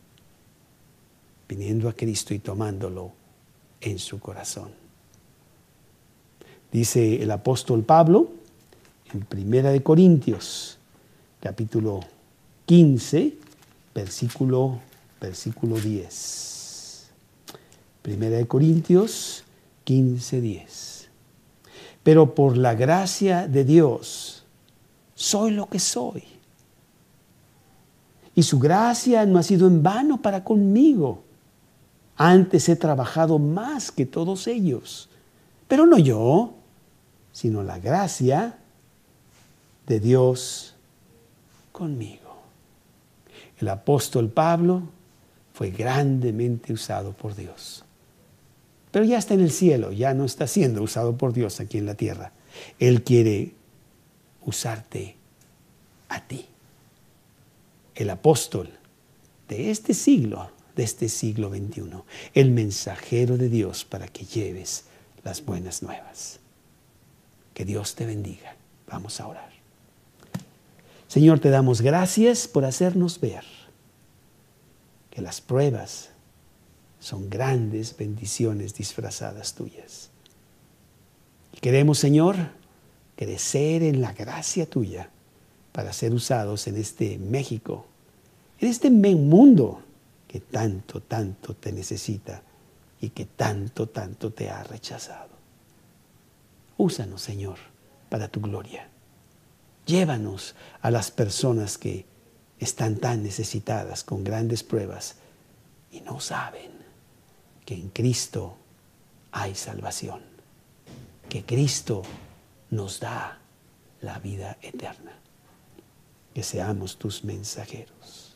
y tomándolo en su corazón. Dice el apóstol Pablo en 1 Corintios, capítulo 15, versículo 10. 1 Corintios 15, 10. Pero por la gracia de Dios soy lo que soy. Y su gracia no ha sido en vano para conmigo. Antes he trabajado más que todos ellos. Pero no yo, sino la gracia de Dios conmigo. El apóstol Pablo fue grandemente usado por Dios. Pero ya está en el cielo, ya no está siendo usado por Dios aquí en la tierra. Él quiere usarte a ti, el apóstol de este siglo XXI, el mensajero de Dios para que lleves las buenas nuevas. Que Dios te bendiga. Vamos a orar. Señor, te damos gracias por hacernos ver que las pruebas son grandes bendiciones disfrazadas tuyas. Y queremos, Señor, crecer en la gracia tuya para ser usados en este México, en este mundo que tanto, tanto te necesita y que tanto, tanto te ha rechazado. Úsanos, Señor, para tu gloria. Llévanos a las personas que están tan necesitadas con grandes pruebas y no saben que en Cristo hay salvación, que Cristo nos da la vida eterna. Que seamos tus mensajeros.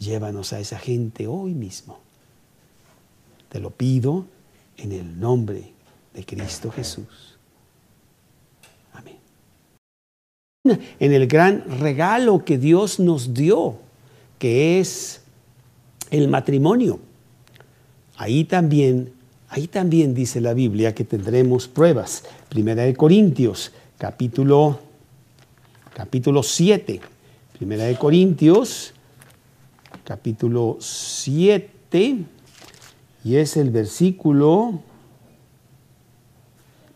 llévanos a esa gente hoy mismo. Te lo pido en el nombre de Cristo Jesús. Amén. En el gran regalo que Dios nos dio, que es el matrimonio. Ahí también dice la Biblia que tendremos pruebas. Primera de Corintios, capítulo 7. Primera de Corintios, capítulo 7, y es el versículo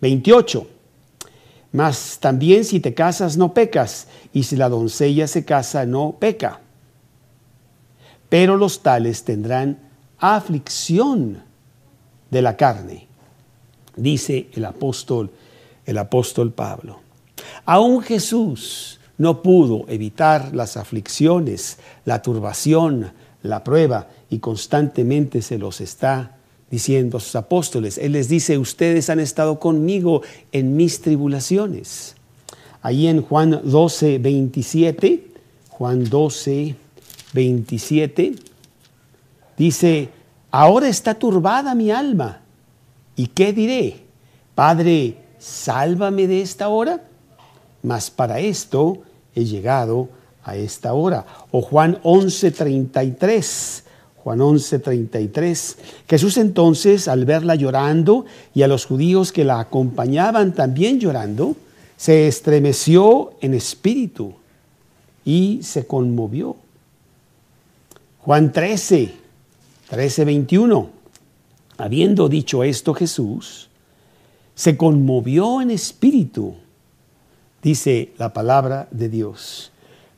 28. Mas también si te casas no pecas, y si la doncella se casa no peca. Pero los tales tendrán aflicción de la carne, dice el apóstol Pablo. Aún Jesús no pudo evitar las aflicciones, la turbación, la prueba, y constantemente se los está diciendo a sus apóstoles. Él les dice: ustedes han estado conmigo en mis tribulaciones. Ahí en Juan 12, 27, dice: ahora está turbada mi alma. ¿Y qué diré? Padre, sálvame de esta hora. Mas para esto he llegado a esta hora. O Juan 11:33. Juan 11:33. Jesús entonces, al verla llorando y a los judíos que la acompañaban también llorando, se estremeció en espíritu y se conmovió. Juan 13:21. Habiendo dicho esto, Jesús se conmovió en espíritu, dice la palabra de Dios.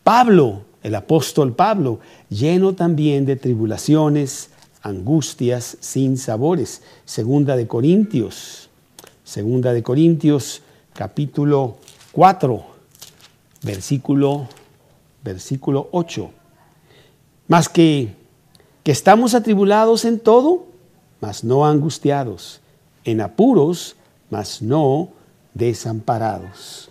Pablo, el apóstol Pablo, lleno también de tribulaciones, angustias, sin sabores. Segunda de Corintios, capítulo 4, versículo 8. Mas que estamos atribulados en todo, mas no angustiados, en apuros, mas no desamparados.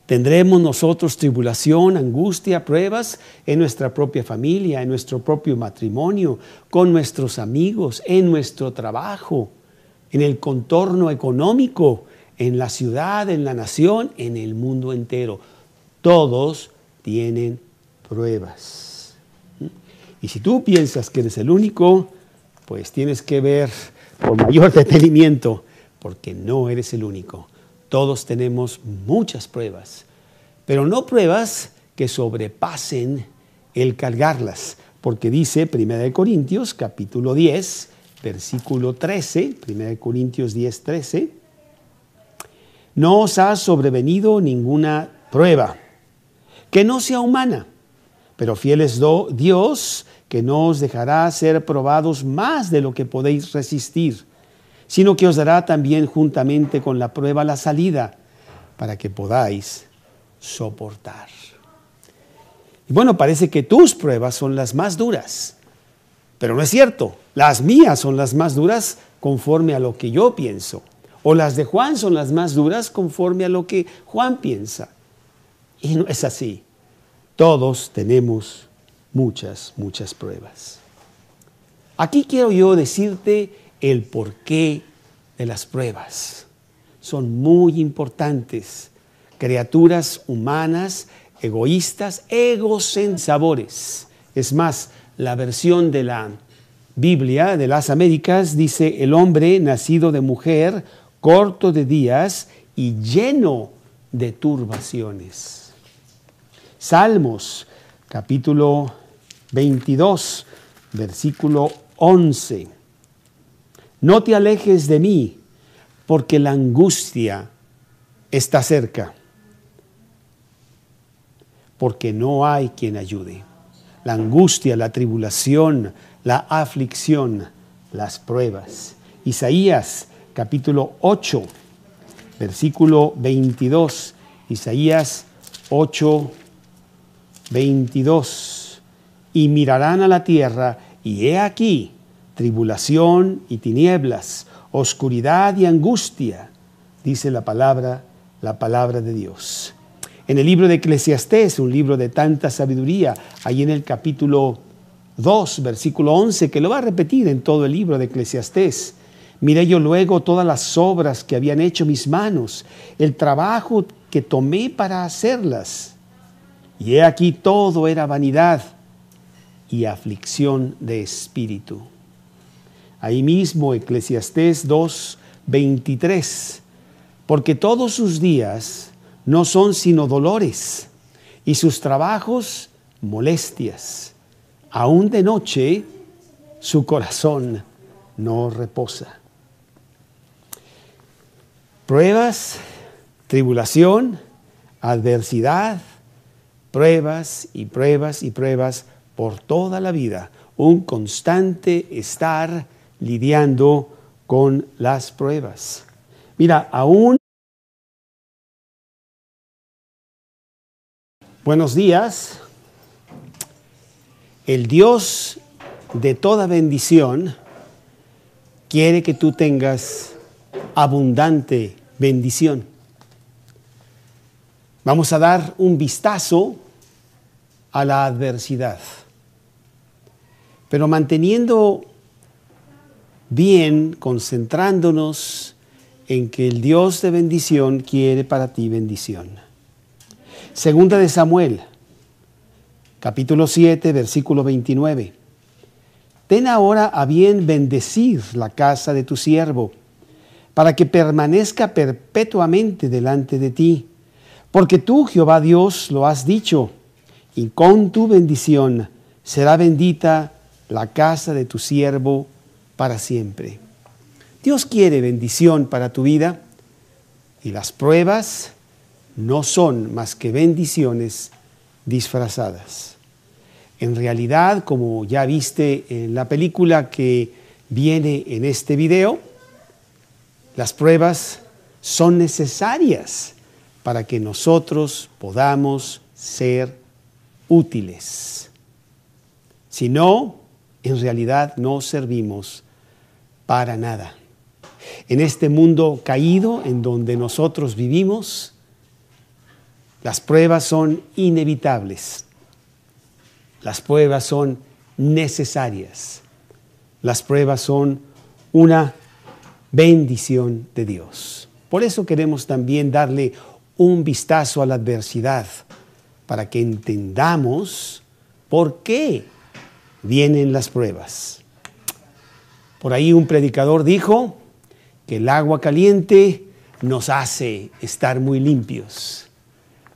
Tendremos nosotros tribulación, angustia, pruebas en nuestra propia familia, en nuestro propio matrimonio, con nuestros amigos, en nuestro trabajo, en el contorno económico, en la ciudad, en la nación, en el mundo entero. Todos tienen pruebas. Y si tú piensas que eres el único, pues tienes que ver con mayor detenimiento, porque no eres el único. Todos tenemos muchas pruebas, pero no pruebas que sobrepasen el cargarlas, porque dice 1 Corintios capítulo 10, versículo 13, 1 Corintios 10, 13, no os ha sobrevenido ninguna prueba que no sea humana, pero fiel es Dios, que no os dejará ser probados más de lo que podéis resistir, sino que os dará también juntamente con la prueba la salida, para que podáis soportar. Y bueno, parece que tus pruebas son las más duras, pero no es cierto. Las mías son las más duras conforme a lo que yo pienso, o las de Juan son las más duras conforme a lo que Juan piensa. Y no es así. Todos tenemos muchas pruebas. Aquí quiero yo decirte el porqué de las pruebas. Son muy importantes. Criaturas humanas, egoístas, egocentristas. Es más, la versión de la Biblia de las Américas dice: el hombre nacido de mujer, corto de días y lleno de turbaciones. Salmos, capítulo 22, versículo 11. No te alejes de mí, porque la angustia está cerca, porque no hay quien ayude. La angustia, la tribulación, la aflicción, las pruebas. Isaías, capítulo 8, versículo 22. Isaías 8, 22. Y mirarán a la tierra, y he aquí tribulación y tinieblas, oscuridad y angustia, dice la palabra de Dios. En el libro de Eclesiastés, un libro de tanta sabiduría, ahí en el capítulo 2, versículo 11, que lo va a repetir en todo el libro de Eclesiastés. Miré yo luego todas las obras que habían hecho mis manos, el trabajo que tomé para hacerlas. Y he aquí todo era vanidad y aflicción de espíritu. Ahí mismo Eclesiastés 2:23, porque todos sus días no son sino dolores y sus trabajos molestias. Aún de noche su corazón no reposa. Pruebas, tribulación, adversidad, pruebas y pruebas y pruebas por toda la vida. Un constante estar lidiando con las pruebas. Mira, aún... Buenos días. El Dios de toda bendición quiere que tú tengas abundante bendición. Vamos a dar un vistazo a la adversidad, pero manteniendo bien, concentrándonos en que el Dios de bendición quiere para ti bendición. Segunda de Samuel, capítulo 7, versículo 29. Ten ahora a bien bendecir la casa de tu siervo, para que permanezca perpetuamente delante de ti. Porque tú, Jehová Dios, lo has dicho, y con tu bendición será bendita la casa de tu siervo para siempre. Dios quiere bendición para tu vida, y las pruebas no son más que bendiciones disfrazadas. En realidad, como ya viste en la película que viene en este video, las pruebas son necesarias para que nosotros podamos ser útiles. Si no, en realidad no servimos para nada. En este mundo caído en donde nosotros vivimos, las pruebas son inevitables. Las pruebas son necesarias. Las pruebas son una bendición de Dios. Por eso queremos también darle un vistazo a la adversidad, para que entendamos por qué vienen las pruebas. Por ahí un predicador dijo que el agua caliente nos hace estar muy limpios.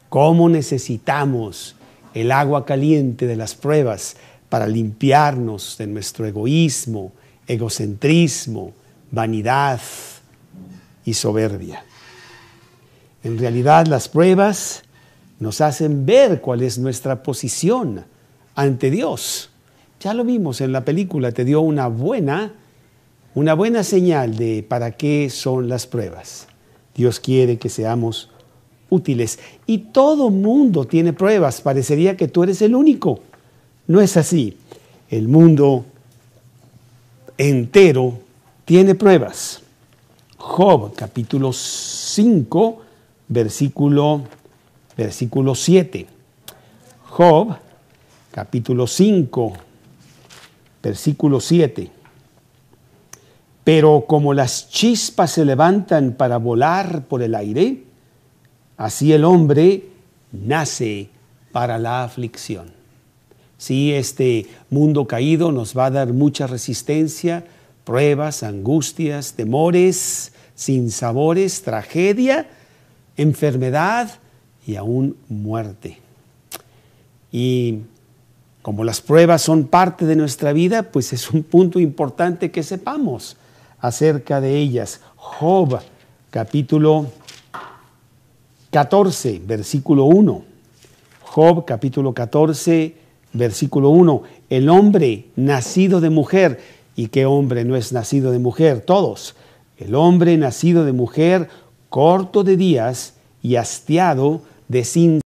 ¿Cómo necesitamos el agua caliente de las pruebas para limpiarnos de nuestro egoísmo, egocentrismo, vanidad y soberbia? En realidad, las pruebas nos hacen ver cuál es nuestra posición ante Dios. Ya lo vimos en la película, te dio una buena señal de para qué son las pruebas. Dios quiere que seamos útiles. Y todo mundo tiene pruebas. Parecería que tú eres el único. No es así. El mundo entero tiene pruebas. Job, capítulo 5, versículo 7. Job, capítulo 5, versículo 7. Pero como las chispas se levantan para volar por el aire, así el hombre nace para la aflicción. Sí, este mundo caído nos va a dar mucha resistencia, pruebas, angustias, temores, sinsabores, tragedia, enfermedad y aún muerte. Y como las pruebas son parte de nuestra vida, pues es un punto importante que sepamos acerca de ellas. Job, capítulo 14, versículo 1. Job, capítulo 14, versículo 1. El hombre nacido de mujer. ¿Y qué hombre no es nacido de mujer? Todos. El hombre nacido de mujer, corto de días y hastiado de sin